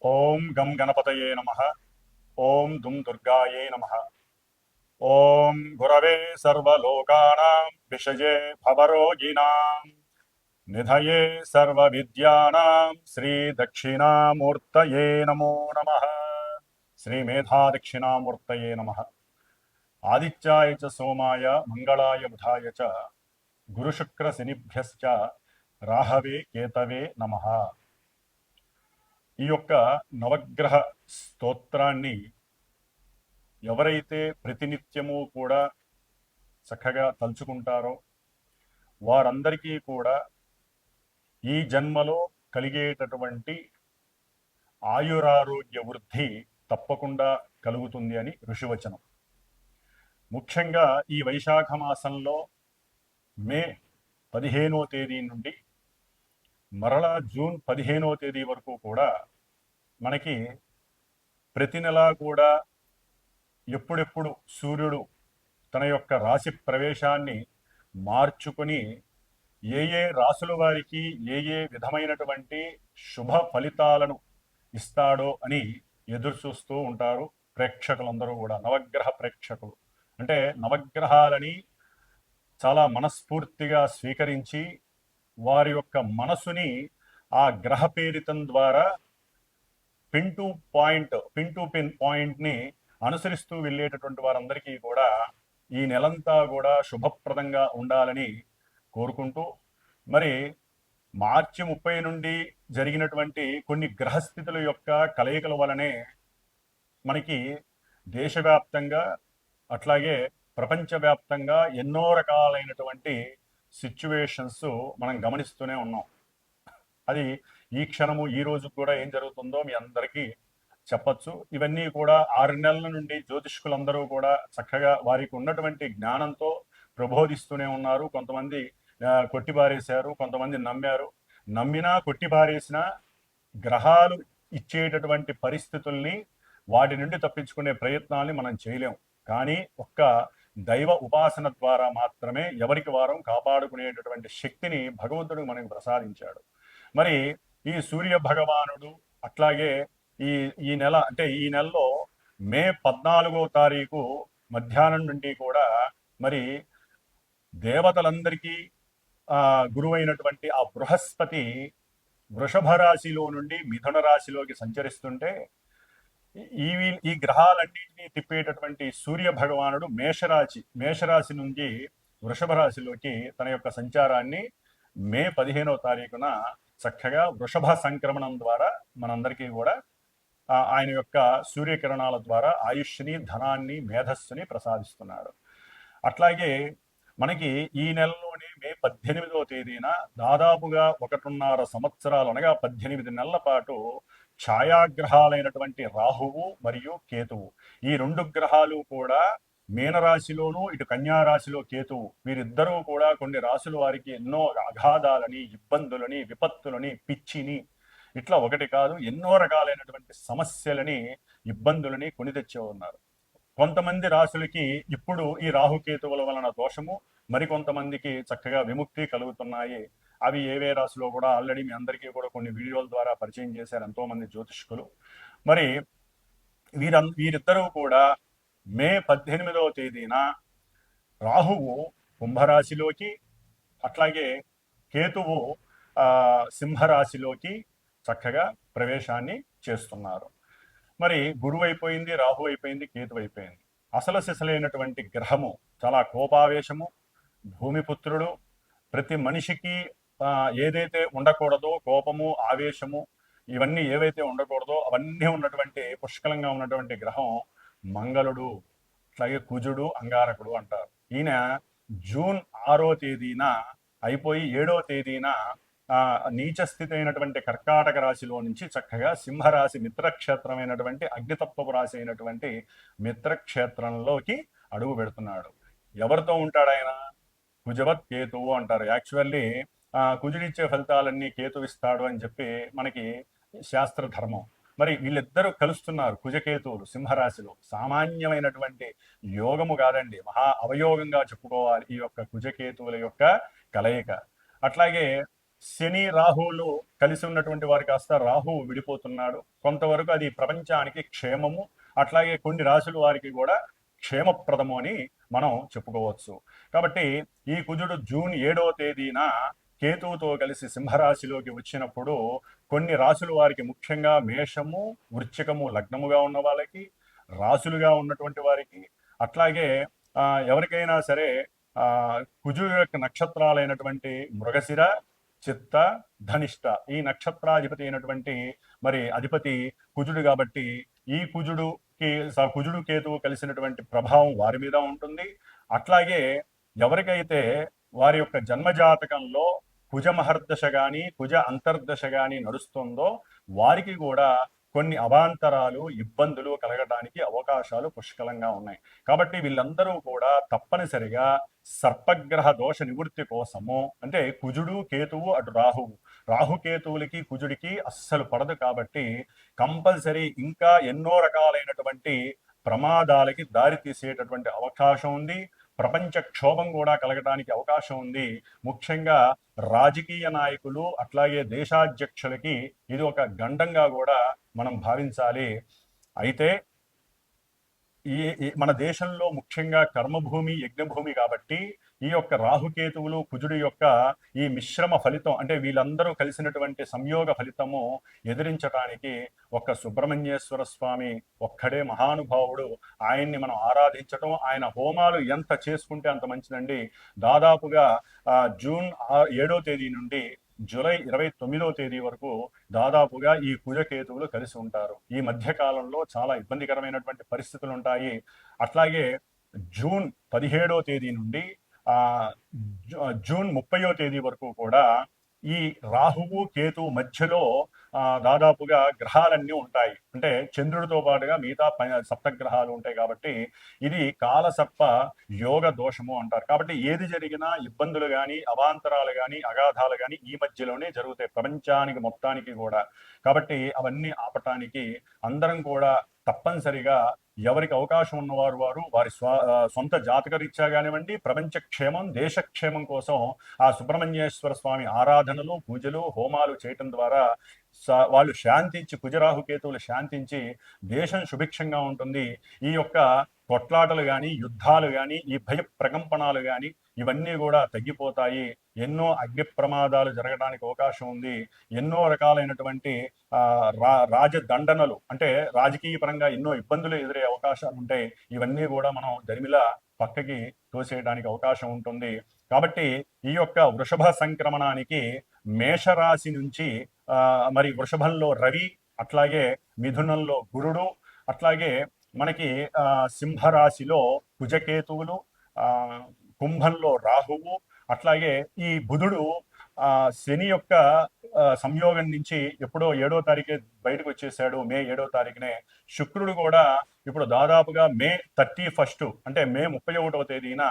ఓం గం గణపతయే నమః. ఓం దుం దుర్గాయే నమః. ఓం గురవే సర్వలోకానాం విషజే భవరోగిణాం నిధయే సర్వవిద్యానాం శ్రీ దక్షిణామూర్తయే నమో నమః. శ్రీ మేధా దక్షిణామూర్తయే నమః. ఆదిత్యాయ చ సోమాయ మంగళాయ బుధాయ చ గురుశుక్ర శనిభ్యశ్చ రాహవే కేతవే నమః. ఈ యొక్క నవగ్రహ స్తోత్రాన్ని ఎవరైతే ప్రతినిత్యము కూడా చక్కగా తలుచుకుంటారో వారందరికీ కూడా ఈ జన్మలో కలిగేటటువంటి ఆయురారోగ్య వృద్ధి తప్పకుండా కలుగుతుంది అని ఋషివచనం. ముఖ్యంగా ఈ వైశాఖ మాసంలో మే 15వ తేదీ నుండి మరలా జూన్ 15వ తేదీ వరకు కూడా మనకి ప్రతి నెలా కూడా ఎప్పుడెప్పుడు సూర్యుడు తన యొక్క రాశి ప్రవేశాన్ని మార్చుకొని ఏ ఏ రాసుల వారికి ఏ ఏ విధమైనటువంటి శుభ ఫలితాలను ఇస్తాడో అని ఎదురు చూస్తూ ఉంటారు ప్రేక్షకులందరూ కూడా. నవగ్రహ ప్రేక్షకులు అంటే నవగ్రహాలని చాలా మనస్ఫూర్తిగా స్వీకరించి వారి యొక్క మనసుని ఆ గ్రహ పేరితం ద్వారా పిన్ టు పిన్ పాయింట్ని అనుసరిస్తూ వెళ్ళేటటువంటి వారందరికీ కూడా ఈ నెలంతా కూడా శుభప్రదంగా ఉండాలని కోరుకుంటూ, మరి మార్చి 30 నుండి జరిగినటువంటి కొన్ని గ్రహస్థితుల యొక్క కలయికల వలనే మనకి దేశవ్యాప్తంగా అట్లాగే ప్రపంచవ్యాప్తంగా ఎన్నో రకాలైనటువంటి సిచ్యువేషన్స్ మనం గమనిస్తూనే ఉన్నాం. అది ఈ క్షణము ఈ రోజు కూడా ఏం జరుగుతుందో మీ అందరికీ చెప్పచ్చు. ఇవన్నీ కూడా 6 నెలల నుండి జ్యోతిష్కులందరూ కూడా చక్కగా వారికి ఉన్నటువంటి జ్ఞానంతో ప్రబోధిస్తూనే ఉన్నారు. కొంతమంది కొట్టిపారేశారు, కొంతమంది నమ్మారు. నమ్మినా కొట్టిపారేసిన గ్రహాలు ఇచ్చేటటువంటి పరిస్థితుల్ని వాటి నుండి తప్పించుకునే ప్రయత్నాల్ని మనం చేయలేం. కానీ ఒక్క దైవ ఉపాసన ద్వారా మాత్రమే ఎవరికి వారం కాపాడుకునేటటువంటి శక్తిని భగవంతుడు మనకు ప్రసాదించాడు. మరి ఈ సూర్య భగవానుడు అట్లాగే ఈ ఈ నెల అంటే ఈ నెలలో మే 14వ తారీఖు మధ్యాహ్నం నుండి కూడా మరి దేవతలందరికీ గురువైనటువంటి ఆ బృహస్పతి వృషభ రాశిలో నుండి మిథున రాశిలోకి సంచరిస్తుంటే ఈ గ్రహాలన్నింటినీ తిప్పేటటువంటి సూర్య భగవానుడు మేషరాశి నుంచి వృషభ రాశిలోకి తన యొక్క సంచారాన్ని మే 15వ తారీఖున చక్కగా వృషభ సంక్రమణం ద్వారా మనందరికీ కూడా ఆయన యొక్క సూర్యకిరణాల ద్వారా ఆయుష్ని, ధనాన్ని, మేధస్సుని ప్రసాదిస్తున్నాడు. అట్లాగే మనకి ఈ నెలలోనే మే 18వ తేదీన దాదాపుగా 1.5 సంవత్సరాలు అనగా 18 నెలల పాటు ఛాయాగ్రహాలైనటువంటి రాహువు మరియు కేతువు, ఈ 2 గ్రహాలు కూడా మీనరాశిలోను ఇటు కన్యారాశిలో కేతువు, వీరిద్దరూ కూడా కొన్ని రాశుల వారికి ఎన్నో అగాధాలని, ఇబ్బందులని, విపత్తులని, పిచ్చిని, ఇట్లా ఒకటి కాదు ఎన్నో రకాలైనటువంటి సమస్యలని, ఇబ్బందులని కొని తెచ్చే ఉన్నారు. కొంతమంది రాశులకి ఇప్పుడు ఈ రాహుకేతువుల వలన దోషము, మరికొంతమందికి చక్కగా విముక్తి కలుగుతున్నాయి. అవి ఏవే రాశిలో కూడా ఆల్రెడీ మీ అందరికీ కూడా కొన్ని వీడియోల ద్వారా పరిచయం చేశారు ఎంతో మంది జ్యోతిష్కులు. మరి వీరిద్దరూ కూడా మే 18వ తేదీన రాహువు కుంభరాశిలోకి అట్లాగే కేతువు సింహరాశిలోకి చక్కగా ప్రవేశాన్ని చేస్తున్నారు. మరి గురువు అయిపోయింది, రాహు అయిపోయింది, కేతు అయిపోయింది. అసలు సిసలైనటువంటి గ్రహము, చాలా కోపావేశము, భూమిపుత్రుడు, ప్రతి మనిషికి ఏదైతే ఉండకూడదో కోపము, ఆవేశము, ఇవన్నీ ఏవైతే ఉండకూడదో అవన్నీ ఉన్నటువంటి పుష్కలంగా ఉన్నటువంటి గ్రహం మంగళుడు, అట్లాగే కుజుడు, అంగారకుడు అంటారు. ఈయన జూన్ 6వ తేదీన అయిపోయి 7వ తేదీన నీచ స్థితి అయినటువంటి కర్కాటక రాశిలో నుంచి చక్కగా సింహరాశి మిత్రక్షేత్రమైనటువంటి అగ్నితత్వపు రాశి అయినటువంటి మిత్రక్షేత్రంలోకి అడుగు పెడుతున్నాడు. ఎవరితో ఉంటాడు ఆయన? కుజవత్ కేతువు అంటారు. యాక్చువల్లీ కుజుడిచ్చే ఫలితాలన్నీ కేతు ఇస్తాడు అని చెప్పి మనకి శాస్త్ర ధర్మం. మరి వీళ్ళిద్దరూ కలుస్తున్నారు, కుజకేతువులు సింహరాశిలో. సామాన్యమైనటువంటి యోగము కాదండి, మహా అవయోగంగా చెప్పుకోవాలి ఈ యొక్క కుజకేతువుల యొక్క కలయిక. అట్లాగే శని రాహువులు కలిసి ఉన్నటువంటి వారు కాస్త రాహువు విడిపోతున్నాడు. కొంతవరకు అది ప్రపంచానికి క్షేమము, అట్లాగే కొన్ని రాశుల వారికి కూడా క్షేమప్రదము అని మనం చెప్పుకోవచ్చు. కాబట్టి ఈ కుజుడు జూన్ 7వ తేదీన కేతువుతో కలిసి సింహరాశిలోకి వచ్చినప్పుడు కొన్ని రాశుల వారికి, ముఖ్యంగా మేషము, వృశ్చికము లగ్నముగా ఉన్న వాళ్ళకి, రాశులుగా ఉన్నటువంటి వారికి, అట్లాగే ఎవరికైనా సరే కుజుడు యొక్క నక్షత్రాలైనటువంటి మృగశిర, చిత్త, ధనిష్ట ఈ నక్షత్రాధిపతి అయినటువంటి మరి అధిపతి కుజుడు కాబట్టి ఈ కుజుడు కేతువు కలిసినటువంటి ప్రభావం వారి మీద ఉంటుంది. అట్లాగే ఎవరికైతే వారి యొక్క జన్మజాతకంలో కుజ మహర్దశ కానీ కుజ అంతర్దశ కానీ నడుస్తుందో వారికి కూడా కొన్ని అవాంతరాలు, ఇబ్బందులు కలగడానికి అవకాశాలు పుష్కలంగా ఉన్నాయి. కాబట్టి వీళ్ళందరూ కూడా తప్పనిసరిగా సర్పగ్రహ దోష నివృత్తి కోసము, అంటే కుజుడు కేతువు అటు రాహుకేతువులకి కుజుడికి అస్సలు పడదు కాబట్టి కంపల్సరీ ఇంకా ఎన్నో రకాలైనటువంటి ప్రమాదాలకి దారి తీసేటటువంటి అవకాశం ఉంది. ప్రపంచ క్షోభం కూడా కలగడానికి అవకాశం ఉంది. ముఖ్యంగా రాజకీయ నాయకులు అట్లాగే దేశాధ్యక్షులకి ఇది ఒక గండంగా కూడా మనం భావించాలి. అయితే మన దేశంలో ముఖ్యంగా కర్మభూమి, యజ్ఞభూమి కాబట్టి ఈ యొక్క రాహుకేతువులు కుజుడు యొక్క ఈ మిశ్రమ ఫలితం, అంటే వీళ్ళందరూ కలిసినటువంటి సంయోగ ఫలితము ఎదిరించడానికి ఒక్క సుబ్రహ్మణ్యేశ్వర స్వామి ఒక్కడే మహానుభావుడు. ఆయన్ని మనం ఆరాధించటం, ఆయన హోమాలు ఎంత చేసుకుంటే అంత మంచిదండి. దాదాపుగా జూన్ 7వ తేదీ నుండి జూలై 29వ తేదీ వరకు దాదాపుగా ఈ కుజకేతువులు కలిసి ఉంటారు. ఈ మధ్య కాలంలో చాలా ఇబ్బందికరమైనటువంటి పరిస్థితులు ఉంటాయి. అట్లాగే జూన్ 17వ తేదీ నుండి జూన్ 30వ తేదీ వరకు కూడా ఈ రాహువు కేతువు మధ్యలో దాదాపుగా గ్రహాలన్నీ ఉంటాయి. అంటే చంద్రుడితో పాటుగా మిగతా సప్తగ్రహాలు ఉంటాయి కాబట్టి ఇది కాలసర్ప యోగ దోషము అంటారు. కాబట్టి ఏది జరిగినా ఇబ్బందులు కానీ, అవాంతరాలు కానీ, అగాధాలు కానీ ఈ మధ్యలోనే జరుగుతాయి ప్రపంచానికి మొత్తానికి కూడా. కాబట్టి అవన్నీ ఆపటానికి అందరం కూడా తప్పనిసరిగా ఎవరికి అవకాశం ఉన్నవారు వారి సొంత జాతక రీత్యా కానివ్వండి, ప్రపంచ క్షేమం, దేశక్షేమం కోసం ఆ సుబ్రహ్మణ్యేశ్వర స్వామి ఆరాధనలు, పూజలు, హోమాలు చేయటం ద్వారా వాళ్ళు శాంతించి, కుజరాహుకేతువులు శాంతించి దేశం సుభిక్షంగా ఉంటుంది. ఈ యొక్క కొట్లాటలు కానీ, యుద్ధాలు కానీ, ఈ భయ ప్రకంపనాలు కానీ ఇవన్నీ కూడా తగ్గిపోతాయి. ఎన్నో అగ్ని ప్రమాదాలు జరగడానికి అవకాశం ఉంది. ఎన్నో రకాలైనటువంటి రాజదండనలు, అంటే రాజకీయ పరంగా ఎన్నో ఇబ్బందులు ఎదురే అవకాశాలు ఉంటాయి. ఇవన్నీ కూడా మనం దరిమిలా పక్కకి తోసేయడానికి అవకాశం ఉంటుంది. కాబట్టి ఈ యొక్క వృషభ సంక్రమణానికి మేషరాశి నుంచి మరి వృషభంలో రవి, అట్లాగే మిథునంలో గురుడు, అట్లాగే మనకి సింహరాశిలో కుజకేతువులు, కుంభంలో రాహువు, అట్లాగే ఈ బుధుడు శని యొక్క సంయోగం నుంచి ఎప్పుడో 7వ తారీఖే బయటకు వచ్చేసాడు. మే 7వ తారీఖునే. శుక్రుడు కూడా ఇప్పుడు దాదాపుగా మే 31 అంటే మే 31వ తేదీన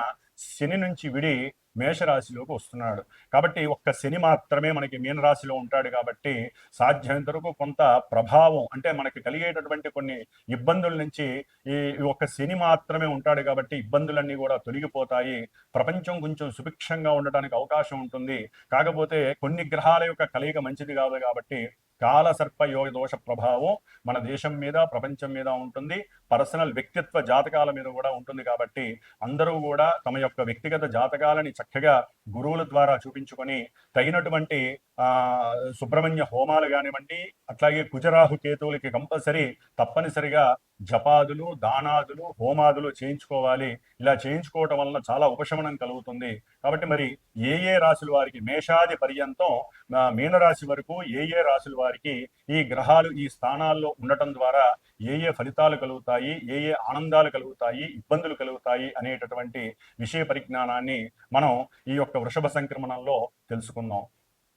శని నుంచి విడి మేషరాశిలోకి వస్తున్నాడు. కాబట్టి ఒక్క శని మాత్రమే మనకి మీనరాశిలో ఉంటాడు కాబట్టి సాధ్యమైనంత వరకు కొంత ప్రభావం, అంటే మనకి కలిగేటటువంటి కొన్ని ఇబ్బందుల నుంచి ఈ ఒక్క శని మాత్రమే ఉంటాడు కాబట్టి ఇబ్బందులన్నీ కూడా తొలగిపోతాయి. ప్రపంచం కొంచెం సుభిక్షంగా ఉండడానికి అవకాశం ఉంటుంది. కాకపోతే కొన్ని గ్రహాల యొక్క కలయిక మంచిది కాదు కాబట్టి కాలసర్ప యోగ దోష ప్రభావం మన దేశం మీద, ప్రపంచం మీద ఉంటుంది. పర్సనల్ వ్యక్తిత్వ జాతకాల మీద కూడా ఉంటుంది. కాబట్టి అందరూ కూడా తమ యొక్క వ్యక్తిగత జాతకాలని చక్కగా గురువుల ద్వారా చూపించుకొని తగినటువంటి సుబ్రహ్మణ్య హోమాలు కానివ్వండి, అట్లాగే కుజరాహు కేతువులకి కంపల్సరీ తప్పనిసరిగా జపాదులు, దానాదులు, హోమాదులు చేయించుకోవాలి. ఇలా చేయించుకోవటం వలన చాలా ఉపశమనం కలుగుతుంది. కాబట్టి మరి ఏ రాశుల వారికి, మేషాది పర్యంతం మీనరాశి వరకు ఏ రాశుల వారికి ఈ గ్రహాలు ఈ స్థానాల్లో ఉండటం ద్వారా ఏ ఫలితాలు కలుగుతాయి, ఏ ఆనందాలు కలుగుతాయి, ఇబ్బందులు కలుగుతాయి అనేటటువంటి విషయ పరిజ్ఞానాన్ని మనం ఈ యొక్క వృషభ సంక్రమణంలో తెలుసుకుందాం.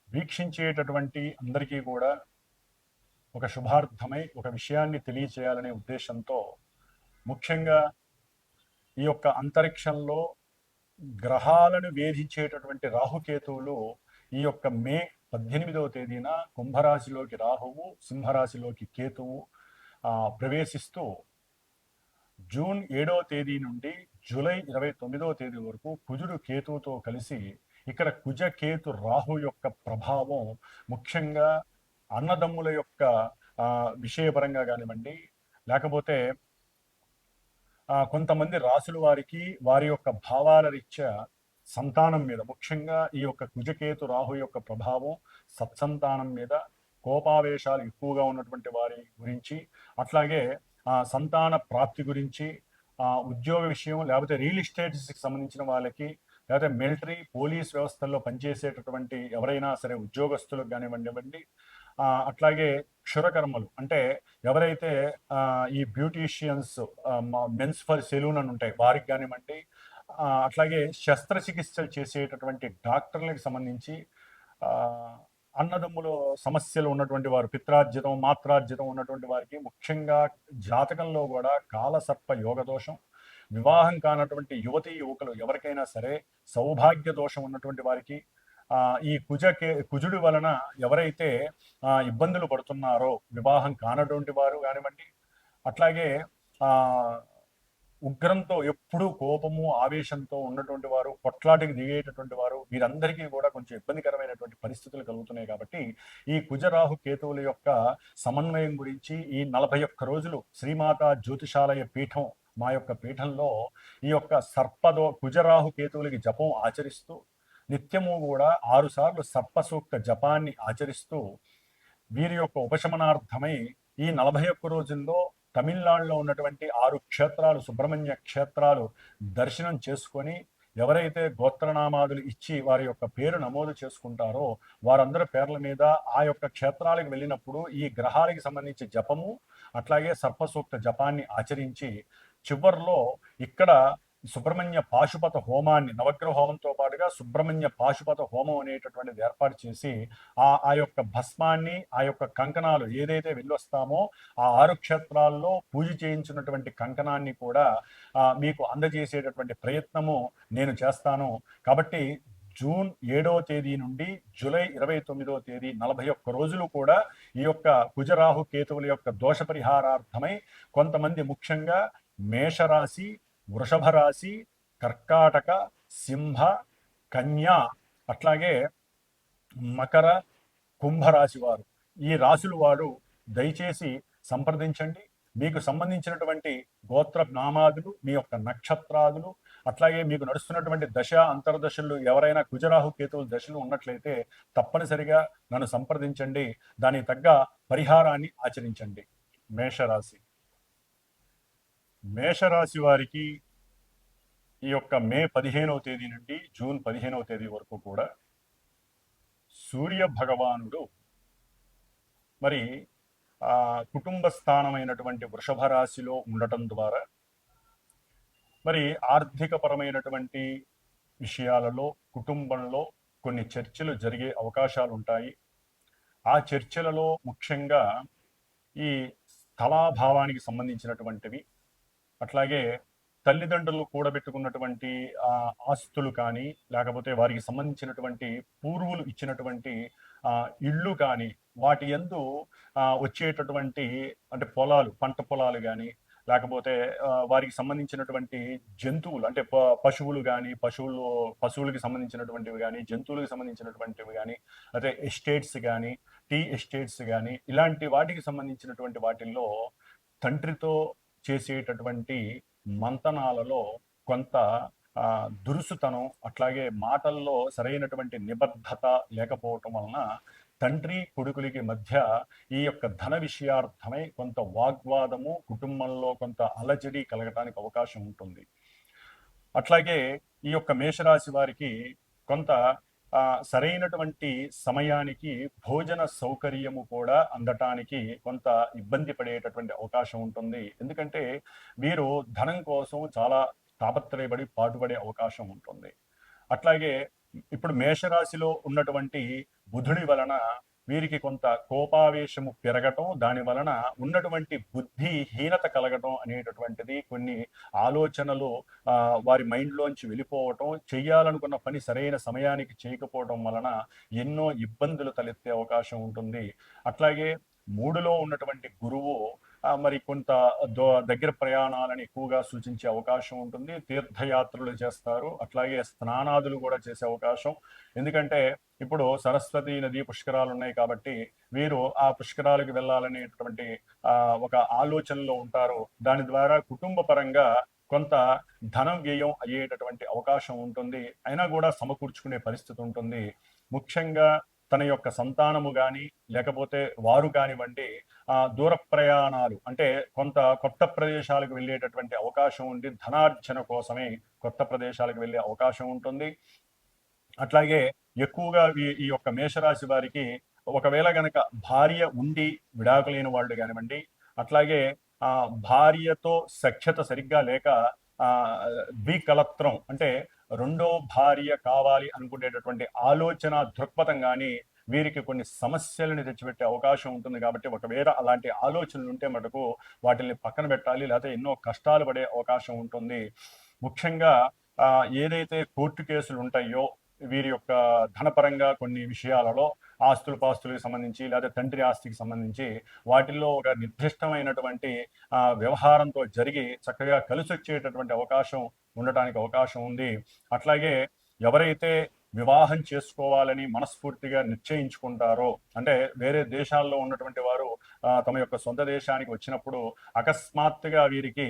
వీక్షించేటటువంటి అందరికీ కూడా ఒక శుభార్థమై ఒక విషయాన్ని తెలియచేయాలనే ఉద్దేశంతో, ముఖ్యంగా ఈ యొక్క అంతరిక్షంలో గ్రహాలను వేధించేటటువంటి రాహుకేతువులు ఈ యొక్క మే 18వ తేదీన కుంభరాశిలోకి రాహువు, సింహరాశిలోకి కేతువు ప్రవేశిస్తూ జూన్ 7వ తేదీ నుండి జూలై 29వ తేదీ వరకు కుజుడు కేతువుతో కలిసి ఇక్కడ కుజ కేతు రాహు యొక్క ప్రభావం ముఖ్యంగా అన్నదమ్ముల యొక్క విషయపరంగా కానివ్వండి, లేకపోతే కొంతమంది రాసుల వారికి వారి యొక్క భావాల రీత్యా సంతానం మీద, ముఖ్యంగా ఈ యొక్క కుజకేతు రాహు యొక్క ప్రభావం సత్సంతానం మీద, కోపావేశాలు ఎక్కువగా ఉన్నటువంటి వారి గురించి, అట్లాగే సంతాన ప్రాప్తి గురించి, ఉద్యోగ విషయం, లేకపోతే రియల్ ఎస్టేట్స్కి సంబంధించిన వాళ్ళకి, లేకపోతే మిలిటరీ పోలీస్ వ్యవస్థల్లో పనిచేసేటటువంటి ఎవరైనా సరే ఉద్యోగస్తులకు కానివ్వండి, అట్లాగే క్షురకర్మలు అంటే ఎవరైతే ఈ బ్యూటీషియన్స్, మెన్స్ ఫర్ సెలూన్ అని ఉంటాయి వారికి కానివ్వండి, అట్లాగే శస్త్రచికిత్సలు చేసేటటువంటి డాక్టర్లకు సంబంధించి, అన్నదమ్ములు సమస్యలు ఉన్నటువంటి వారు, పిత్రార్జితం మాత్రార్జితం ఉన్నటువంటి వారికి, ముఖ్యంగా జాతకంలో కూడా కాలసర్ప యోగ దోషం, వివాహం కానటువంటి యువతీ యువకులు ఎవరికైనా సరే సౌభాగ్య దోషం ఉన్నటువంటి వారికి, ఈ కుజుడి వలన ఎవరైతే ఇబ్బందులు పడుతున్నారో వివాహం కానటువంటి వారు కానివ్వండి, అట్లాగే ఉగ్రంతో ఎప్పుడూ కోపము ఆవేశంతో ఉన్నటువంటి వారు, కొట్లాటికి దిగేటటువంటి వారు, వీరందరికీ కూడా కొంచెం ఇబ్బందికరమైనటువంటి పరిస్థితులు కలుగుతున్నాయి. కాబట్టి ఈ కుజరాహు కేతువుల యొక్క సమన్వయం గురించి ఈ 41 రోజులు శ్రీమాత జ్యోతిషాలయ పీఠం, మా యొక్క పీఠంలో ఈ యొక్క కుజరాహు కేతువులకి జపం ఆచరిస్తూ, నిత్యము కూడా 6 సార్లు సర్పసూక్త జపాన్ని ఆచరిస్తూ వీరి యొక్క ఉపశమనార్థమై ఈ 41 రోజుల్లో తమిళనాడులో ఉన్నటువంటి 6 క్షేత్రాలు, సుబ్రహ్మణ్య క్షేత్రాలు దర్శనం చేసుకొని, ఎవరైతే గోత్రనామాదులు ఇచ్చి వారి యొక్క పేరు నమోదు చేసుకుంటారో వారందరి పేర్ల మీద ఆ యొక్క క్షేత్రాలకు వెళ్ళినప్పుడు ఈ గ్రహాలకి సంబంధించి జపము, అట్లాగే సర్పసూక్త జపాన్ని ఆచరించి చివర్లో ఇక్కడ సుబ్రహ్మణ్య పాశుపత హోమాన్ని, నవగ్రహ హోమంతో పాటుగా సుబ్రహ్మణ్య పాశుపత హోమం అనేటటువంటిది ఏర్పాటు చేసి ఆ యొక్క భస్మాన్ని, ఆ యొక్క కంకణాలు ఏదైతే వెళ్ళొస్తామో ఆ 6 క్షేత్రాల్లో పూజ చేయించినటువంటి కంకణాన్ని కూడా మీకు అందజేసేటటువంటి ప్రయత్నము నేను చేస్తాను. కాబట్టి జూన్ 7వ తేదీ నుండి జూలై 29వ తేదీ 41 రోజులు కూడా ఈ యొక్క కుజరాహు కేతువుల యొక్క దోష పరిహారార్థమై కొంతమంది, ముఖ్యంగా మేషరాశి, వృషభ రాశి, కర్కాటక, సింహ, కన్యా, అట్లాగే మకర, కుంభరాశి వారు, ఈ రాశులు వారు దయచేసి సంప్రదించండి. మీకు సంబంధించినటువంటి గోత్ర నామాదులు, మీ యొక్క నక్షత్రాదులు, అట్లాగే మీకు నడుస్తున్నటువంటి దశ అంతర్దశలు, ఎవరైనా కుజరాహు కేతువుల దశలు ఉన్నట్లయితే తప్పనిసరిగా నన్ను సంప్రదించండి. దానికి తగ్గ పరిహారాన్ని ఆచరించండి. మేషరాశి వారికి ఈ యొక్క మే 15వ తేదీ నుండి జూన్ 15వ తేదీ వరకు కూడా సూర్య భగవానుడు మరి కుటుంబ స్థానమైనటువంటి వృషభ రాశిలో ఉండటం ద్వారా మరి ఆర్థికపరమైనటువంటి విషయాలలో కుటుంబంలో కొన్ని చర్చలు జరిగే అవకాశాలు ఉంటాయి. ఆ చర్చలలో ముఖ్యంగా ఈ స్థలాభావానికి సంబంధించినటువంటివి, అట్లాగే తల్లిదండ్రులు కూడబెట్టుకున్నటువంటి ఆస్తులు కానీ, లేకపోతే వారికి సంబంధించినటువంటి పూర్వులు ఇచ్చినటువంటి ఇళ్ళు కానీ, వాటి యందు వచ్చేటటువంటి అంటే పొలాలు, పంట పొలాలు కానీ, లేకపోతే వారికి సంబంధించినటువంటి జంతువులు అంటే పశువులు కానీ, పశువులకి సంబంధించినటువంటివి కానీ, జంతువులకు సంబంధించినటువంటివి కానీ, అదే ఎస్టేట్స్ కానీ, టీ ఎస్టేట్స్ కానీ, ఇలాంటి వాటికి సంబంధించినటువంటి వాటిల్లో తండ్రితో చేసేటటువంటి మంతనాలలో కొంత దురుసుతనం, అట్లాగే మాటల్లో సరైనటువంటి నిబద్ధత లేకపోవటం వలన తండ్రి కొడుకులకి మధ్య ఈ యొక్క ధన విషయార్థమై కొంత వాగ్వాదము, కుటుంబంలో కొంత అలజడి కలగటానికి అవకాశం ఉంటుంది. అట్లాగే ఈ యొక్క మేషరాశి వారికి కొంత సరైనటువంటి సమయానికి భోజన సౌకర్యము కూడా అందటానికి కొంత ఇబ్బంది పడేటటువంటి అవకాశం ఉంటుంది. ఎందుకంటే వీరు ధనం కోసం చాలా తాపత్రయపడి పాటుపడే అవకాశం ఉంటుంది. అట్లాగే ఇప్పుడు మేషరాశిలో ఉన్నటువంటి బుధుడి వలన వీరికి కొంత కోపావేశము పెరగటం, దాని వలన ఉన్నటువంటి బుద్ధిహీనత కలగటం అనేటటువంటిది, కొన్ని ఆలోచనలు వారి మైండ్లోంచి వెళ్ళిపోవటం, చెయ్యాలనుకున్న పని సరైన సమయానికి చేయకపోవటం వలన ఎన్నో ఇబ్బందులు తలెత్తే అవకాశం ఉంటుంది. అట్లాగే 3లో ఉన్నటువంటి గురువు మరి కొంత దగ్గర ప్రయాణాలను ఎక్కువగా సూచించే అవకాశం ఉంటుంది. తీర్థయాత్రలు చేస్తారు, అట్లాగే స్నానాదులు కూడా చేసే అవకాశం. ఎందుకంటే ఇప్పుడు సరస్వతి నది పుష్కరాలు ఉన్నాయి కాబట్టి వీరు ఆ పుష్కరాలకు వెళ్ళాలనేటువంటి ఒక ఆలోచనలో ఉంటారు. దాని ద్వారా కుటుంబ పరంగా కొంత ధనం వ్యయం అయ్యేటటువంటి అవకాశం ఉంటుంది. అయినా కూడా సమకూర్చుకునే పరిస్థితి ఉంటుంది. ముఖ్యంగా తన యొక్క సంతానము కానీ లేకపోతే వారు కానివ్వండి దూర ప్రయాణాలు అంటే కొంత కొత్త ప్రదేశాలకు వెళ్ళేటటువంటి అవకాశం ఉండి ధనార్జన కోసమే కొత్త ప్రదేశాలకు వెళ్ళే అవకాశం ఉంటుంది. అట్లాగే ఎక్కువగా ఈ యొక్క మేషరాశి వారికి ఒకవేళ గనక భార్య ఉండి విడాకులేని వాళ్ళు కానివ్వండి, అట్లాగే భార్యతో సఖ్యత సరిగ్గా లేక ద్వికలత్రం అంటే రెండో భార్య కావాలి అనుకునేటటువంటి ఆలోచన దృక్పథం కానీ వీరికి కొన్ని సమస్యలను తెచ్చిపెట్టే అవకాశం ఉంటుంది. కాబట్టి ఒకవేళ అలాంటి ఆలోచనలు ఉంటే మటుకు వాటిని పక్కన పెట్టాలి, లేకపోతే ఎన్నో కష్టాలు పడే అవకాశం ఉంటుంది. ముఖ్యంగా ఏదైతే కోర్టు కేసులు ఉంటాయో వీరి యొక్క ధనపరంగా కొన్ని విషయాలలో పాస్తులకు సంబంధించి లేదా తండ్రి ఆస్తికి సంబంధించి వాటిల్లో ఒక నిర్దిష్టమైనటువంటి వ్యవహారంతో జరిగి చక్కగా కలిసి వచ్చేటటువంటి అవకాశం ఉండటానికి అవకాశం ఉంది. అట్లాగే ఎవరైతే వివాహం చేసుకోవాలని మనస్ఫూర్తిగా నిశ్చయించుకుంటారో అంటే వేరే దేశాల్లో ఉన్నటువంటి వారు తమ యొక్క సొంత దేశానికి వచ్చినప్పుడు అకస్మాత్తుగా వీరికి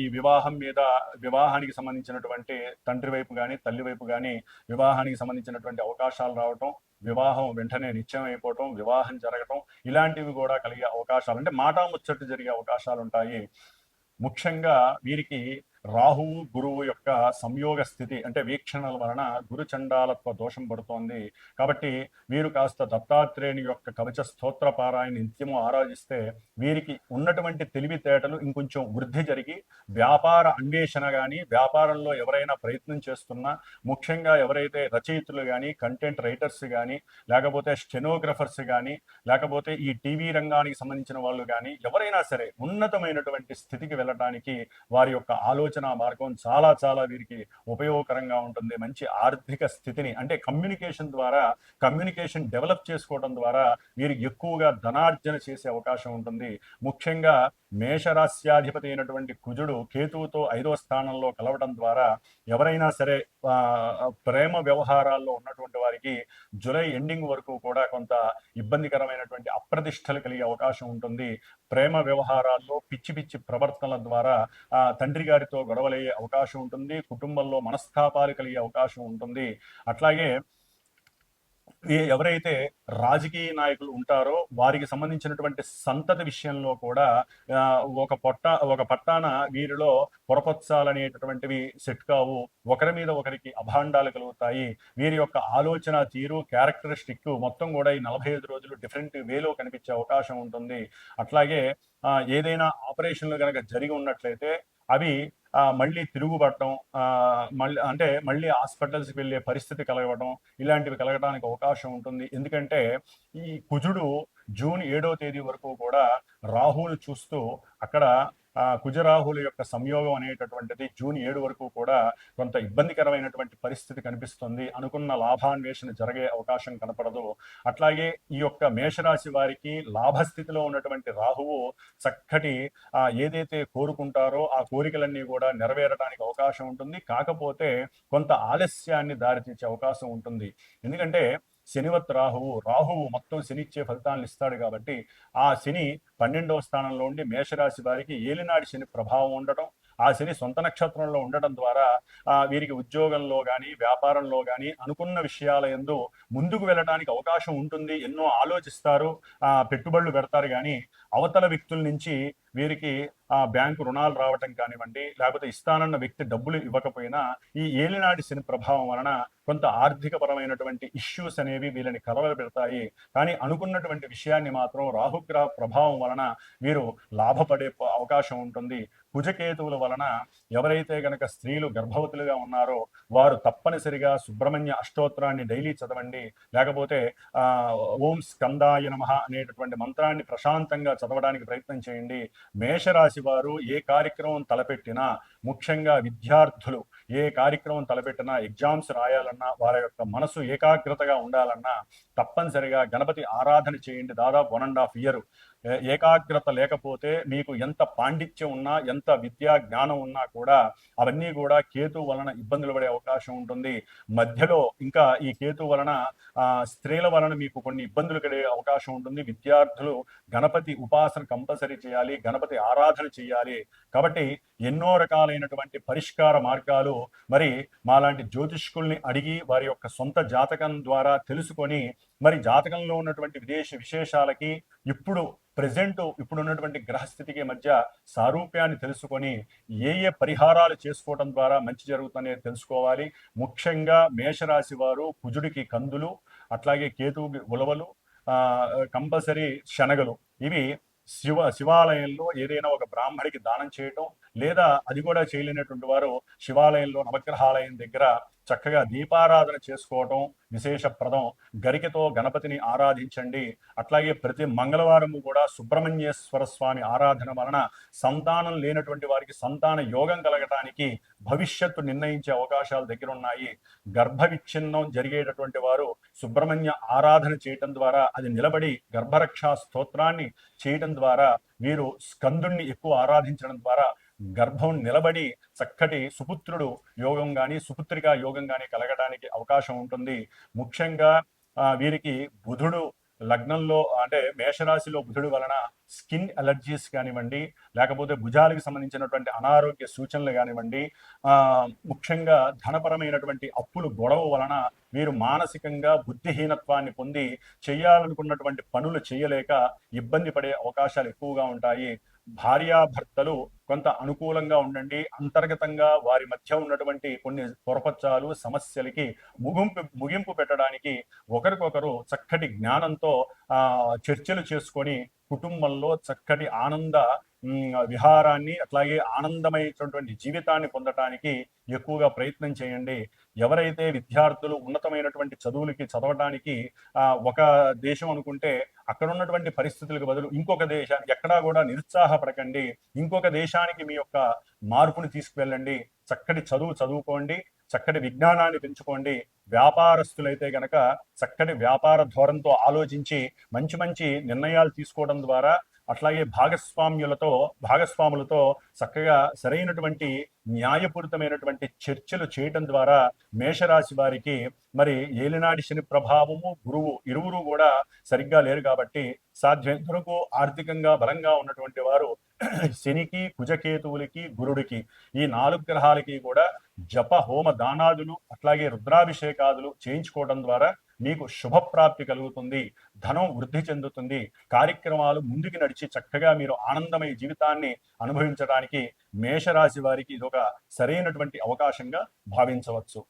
ఈ వివాహానికి సంబంధించినటువంటి తండ్రి వైపు కానీ తల్లి వైపు కానీ వివాహానికి సంబంధించినటువంటి అవకాశాలు రావటం, వివాహం వెంటనే నిశ్చయం అయిపోవటం, వివాహం జరగటం ఇలాంటివి కూడా కలిగే అవకాశాలు అంటే మాటా ముచ్చట్టు జరిగే అవకాశాలు ఉంటాయి. ముఖ్యంగా వీరికి రాహువు గురువు యొక్క సంయోగ స్థితి అంటే వీక్షణల వలన గురు చండాలత్వ దోషం పడుతోంది. కాబట్టి వీరు కాస్త దత్తాత్రేయుని యొక్క కవచ స్తోత్ర పారాయణ నిత్యము ఆరాధిస్తే వీరికి ఉన్నటువంటి తెలివితేటలు ఇంకొంచెం వృద్ధి జరిగి వ్యాపార అన్వేషణ కానీ వ్యాపారంలో ఎవరైనా ప్రయత్నం చేస్తున్నా, ముఖ్యంగా ఎవరైతే రచయితులు కానీ కంటెంట్ రైటర్స్ కానీ లేకపోతే స్టెనోగ్రఫర్స్ కానీ లేకపోతే ఈ టీవీ రంగానికి సంబంధించిన వాళ్ళు కానీ ఎవరైనా సరే ఉన్నతమైనటువంటి స్థితికి వెళ్ళడానికి వారి యొక్క ఆలోచన మార్గం చాలా చాలా వీరికి ఉపయోగకరంగా ఉంటుంది. మంచి ఆర్థిక స్థితిని అంటే కమ్యూనికేషన్ డెవలప్ చేసుకోవడం ద్వారా వీరికి ఎక్కువగా ధనార్జన చేసే అవకాశం ఉంటుంది. ముఖ్యంగా మేషరాశ్యాధిపతి అయినటువంటి కుజుడు కేతువుతో 5వ స్థానంలో కలవడం ద్వారా ఎవరైనా సరే ప్రేమ వ్యవహారాల్లో ఉన్నటువంటి వారికి జూలై ఎండింగ్ వరకు కూడా కొంత ఇబ్బందికరమైనటువంటి అప్రతిష్టలు కలిగే అవకాశం ఉంటుంది. ప్రేమ వ్యవహారాల్లో పిచ్చి పిచ్చి ప్రవర్తనల ద్వారా తండ్రి గారితో గొడవలయ్యే అవకాశం ఉంటుంది. కుటుంబంలో మనస్తాపాలు కలిగే అవకాశం ఉంటుంది. అట్లాగే ఎవరైతే రాజకీయ నాయకులు ఉంటారో వారికి సంబంధించినటువంటి సంతతి విషయంలో కూడా ఒక పట్టాన వీరిలో పొరపత్సాలు అనేటటువంటివి సెట్ కావు. ఒకరి మీద ఒకరికి అభాండాలు కలుగుతాయి. వీరి యొక్క ఆలోచన తీరు క్యారెక్టరిస్టిక్ మొత్తం కూడా ఈ 45 రోజులు డిఫరెంట్ వేలో కనిపించే అవకాశం ఉంటుంది. అట్లాగే ఏదైనా ఆపరేషన్లు కనుక జరిగి ఉన్నట్లయితే అవి మళ్ళీ తిరుగుబడటం మళ్ళీ హాస్పిటల్స్కి వెళ్ళే పరిస్థితి కలగడం ఇలాంటివి కలగడానికి అవకాశం ఉంటుంది. ఎందుకంటే ఈ కుజుడు జూన్ 7వ తేదీ వరకు కూడా రాహువును చూస్తూ అక్కడ కుజరాహుల యొక్క సంయోగం అనేటటువంటిది జూన్ 7 వరకు కూడా కొంత ఇబ్బందికరమైనటువంటి పరిస్థితి కనిపిస్తుంది. అనుకున్న లాభాన్వేషణ జరిగే అవకాశం కనపడదు. అట్లాగే ఈ యొక్క మేషరాశి వారికి లాభస్థితిలో ఉన్నటువంటి రాహువు చక్కటి ఏదైతే కోరుకుంటారో ఆ కోరికలన్నీ కూడా నెరవేరడానికి అవకాశం ఉంటుంది. కాకపోతే కొంత ఆలస్యాన్ని దారితీసే అవకాశం ఉంటుంది. ఎందుకంటే శనివత్ రాహువు మొత్తం శనిచ్చే ఫలితాలను ఇస్తాడు. కాబట్టి ఆ శని 12వ స్థానంలో ఉండి మేషరాశి వారికి ఏలినాడి శని ప్రభావం ఉండటం, ఆ శని సొంత నక్షత్రంలో ఉండటం ద్వారా వీరికి ఉద్యోగంలో కానీ వ్యాపారంలో కానీ అనుకున్న విషయాల యందు ముందుకు వెళ్ళడానికి అవకాశం ఉంటుంది. ఎన్నో ఆలోచిస్తారు, పెట్టుబడులు పెడతారు. కానీ అవతల వ్యక్తుల నుంచి వీరికి బ్యాంకు రుణాలు రావటం కానివ్వండి, లేకపోతే ఇస్తానన్న వ్యక్తి డబ్బులు ఇవ్వకపోయినా ఈ ఏలినాటి శని ప్రభావం వలన కొంత ఆర్థిక పరమైనటువంటి ఇష్యూస్ అనేవి వీళ్ళని కలవరపెడతాయి. కానీ అనుకున్నటువంటి విషయాన్ని మాత్రం రాహుగ్రహ ప్రభావం వలన వీరు లాభపడే అవకాశం ఉంటుంది. కుజకేతువుల వలన ఎవరైతే గనక స్త్రీలు గర్భవతులుగా ఉన్నారో వారు తప్పనిసరిగా సుబ్రహ్మణ్య అష్టోత్తరాన్ని డైలీ చదవండి. లేకపోతే ఓం స్కందాయ నమః అనేటటువంటి మంత్రాన్ని ప్రశాంతంగా చదవడానికి ప్రయత్నం చేయండి. మేషరాశి వారు ఏ కార్యక్రమం తలపెట్టినా, ముఖ్యంగా విద్యార్థులు ఏ కార్యక్రమం తలపెట్టినా, ఎగ్జామ్స్ రాయాలన్నా, వారి యొక్క మనసు ఏకాగ్రతగా ఉండాలన్నా తప్పనిసరిగా గణపతి ఆరాధన చేయండి. దాదాపు 1.5 year ఏకాగ్రత లేకపోతే మీకు ఎంత పాండిత్యం ఉన్నా, ఎంత విద్యా జ్ఞానం ఉన్నా కూడా అవన్నీ కూడా కేతు వలన ఇబ్బందులు పడే అవకాశం ఉంటుంది. మధ్యలో ఇంకా ఈ కేతు వలన స్త్రీల వలన మీకు కొన్ని ఇబ్బందులు కలిగే అవకాశం ఉంటుంది. విద్యార్థులు గణపతి ఉపాసన కంపల్సరీ చేయాలి, గణపతి ఆరాధన చేయాలి. కాబట్టి ఎన్నో రకాలైనటువంటి పరిష్కార మార్గాలు మరి మాలాంటి జ్యోతిష్కుల్ని అడిగి వారి యొక్క సొంత జాతకం ద్వారా తెలుసుకొని మరి జాతకంలో ఉన్నటువంటి విశేషాలకి ఇప్పుడు ఉన్నటువంటి గ్రహస్థితికి మధ్య సారూప్యాన్ని తెలుసుకొని ఏ పరిహారాలు చేసుకోవడం ద్వారా మంచి జరుగుతుందనేది తెలుసుకోవాలి. ముఖ్యంగా మేషరాశి వారు కుజుడికి కందులు, అట్లాగే కేతువుకి ఉలవలు, కంపల్సరీ శనగలు, ఇవి శివాలయంలో ఏదైనా ఒక బ్రాహ్మడికి దానం చేయటం, లేదా అది కూడా చేయలేనటువంటి వారు శివాలయంలో నవగ్రహాలయం దగ్గర చక్కగా దీపారాధన చేసుకోవటం విశేషప్రదం. గరికతో గణపతిని ఆరాధించండి. అట్లాగే ప్రతి మంగళవారము కూడా సుబ్రహ్మణ్యేశ్వర స్వామి ఆరాధన వలన సంతానం లేనటువంటి వారికి సంతాన యోగం కలగటానికి, భవిష్యత్తు నిర్ణయించే అవకాశాలు దగ్గర ఉన్నాయి. గర్భ విచ్ఛిన్నం జరిగేటటువంటి వారు సుబ్రహ్మణ్య ఆరాధన చేయటం ద్వారా, అది నిలబడి గర్భరక్షా స్తోత్రాన్ని చేయటం ద్వారా, వీరు స్కందుణ్ణి ఎక్కువ ఆరాధించడం ద్వారా గర్భం నిలబడి చక్కటి సుపుత్రుడు యోగం కానీ సుపుత్రికా యోగం కానీ కలగడానికి అవకాశం ఉంటుంది. ముఖ్యంగా వీరికి బుధుడు లగ్నంలో అంటే మేషరాశిలో బుధుడు వలన స్కిన్ అలర్జీస్ కానివ్వండి, లేకపోతే భుజాలకు సంబంధించినటువంటి అనారోగ్య సూచనలు కానివ్వండి, ముఖ్యంగా ధనపరమైనటువంటి అప్పులు గొడవ వలన వీరు మానసికంగా బుద్ధిహీనత్వాన్ని పొంది చేయాలనుకున్నటువంటి పనులు చేయలేక ఇబ్బంది పడే అవకాశాలు ఎక్కువగా ఉంటాయి. భార్యాభర్తలు కొంత అనుకూలంగా ఉండండి. అంతర్గతంగా వారి మధ్య ఉన్నటువంటి కొన్ని పొరపచ్చాలు సమస్యలకి ముగింపు పెట్టడానికి ఒకరికొకరు చక్కటి జ్ఞానంతో చర్చలు చేసుకొని కుటుంబంలో చక్కటి ఆనంద విహారాన్ని, అట్లాగే ఆనందమైనటువంటి జీవితాన్ని పొందటానికి ఎక్కువగా ప్రయత్నం చేయండి. ఎవరైతే విద్యార్థులు ఉన్నతమైనటువంటి చదువులకి చదవడానికి ఒక దేశం అనుకుంటే అక్కడ ఉన్నటువంటి పరిస్థితులకు బదులు ఇంకొక దేశానికి ఎక్కడా కూడా నిరుత్సాహపడకండి. ఇంకొక దేశానికి మీ యొక్క మార్పుని తీసుకువెళ్ళండి. చక్కటి చదువుకోండి, చక్కటి విజ్ఞానాన్ని పెంచుకోండి. వ్యాపారస్తులైతే గనక చక్కటి వ్యాపార ధోరణితో ఆలోచించి మంచి మంచి నిర్ణయాలు తీసుకోవడం ద్వారా, అట్లాగే భాగస్వాములతో చక్కగా సరైనటువంటి న్యాయపూరితమైనటువంటి చర్చలు చేయటం ద్వారా మేషరాశి వారికి మరి ఏలినాటి శని ప్రభావము, గురువు ఇరువురు కూడా సరిగ్గా లేరు కాబట్టి సాధ్యమైనంత వరకు ఆర్థికంగా బలంగా ఉన్నటువంటి వారు శనికి, కుజకేతువులకి, గురుడికి, ఈ 4 గ్రహాలకి కూడా జప హోమ దానాదులు, అట్లాగే రుద్రాభిషేకాదులు చేయించుకోవడం ద్వారా మీకు శుభప్రాప్తి కలుగుతుంది, ధనం వృద్ధి చెందుతుంది. కార్యక్రమాలు ముందుకు నడిచి చక్కగా మీరు ఆనందమయ జీవితాన్ని అనుభవించడానికి మేషరాశి వారికి ఇదొక సరైనటువంటి అవకాశంగా భావించవచ్చు.